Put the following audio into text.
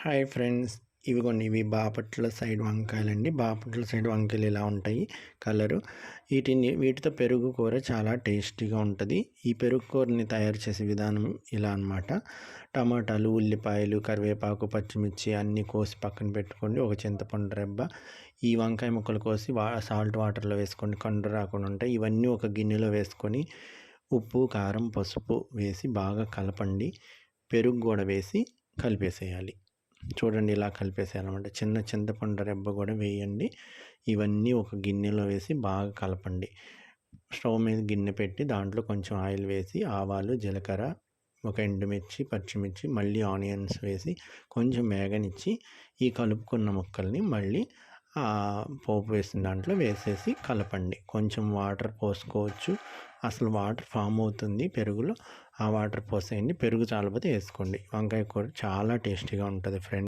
Hi friends, ఇవి Bapatla side వంకాయలండి. Bapatla side వంకాయలు ఇలా ఉంటాయి కలరు. వీటితో పెరుగు కూర చాలా టేస్టీగా ఉంటుంది. ఈ పెరుగు కూరని తయారు చేసే విధానం ఇలా అనమాట. టమాటాలు, ఉల్లిపాయలు, కరివేపాకు, పచ్చిమిర్చి అన్నీ కోసి పక్కన పెట్టుకోండి. ఒక చింతపండు రెబ్బ, ఈ వంకాయ ముక్కలు కోసి సాల్ట్ వాటర్లో వేసుకోండి, కండు రాకుండా ఉంటాయి. ఇవన్నీ ఒక గిన్నెలో వేసుకొని ఉప్పు, కారం, పసుపు వేసి బాగా కలపండి. పెరుగు కూడా వేసి కలిపేసేయాలి. చూడండి, ఇలా కలిపేసేయాలన్నమాట. చిన్న చింతపండు రెబ్బ కూడా వేయండి. ఇవన్నీ ఒక గిన్నెలో వేసి బాగా కలపండి. స్టవ్ మీద గిన్నె పెట్టి దాంట్లో కొంచెం ఆయిల్ వేసి ఆవాలు, జీలకర్ర, ఒక ఎండుమిర్చి, పచ్చిమిర్చి, మళ్ళీ ఆనియన్స్ వేసి కొంచెం వేగనిచ్చి ఈ కలుపుకున్న ముక్కల్ని మళ్ళీ పోపు వేసిన దాంట్లో వేసేసి కలపండి. కొంచెం వాటర్ పోసుకోవచ్చు, అసలు వాటర్ ఫామ్ అవుతుంది పెరుగులో. ఆ వాటర్ పోసేయండి. పెరుగు చాలకపోతే వేసుకోండి. వంకాయ కూర చాలా టేస్టీగా ఉంటుంది ఫ్రెండ్స్.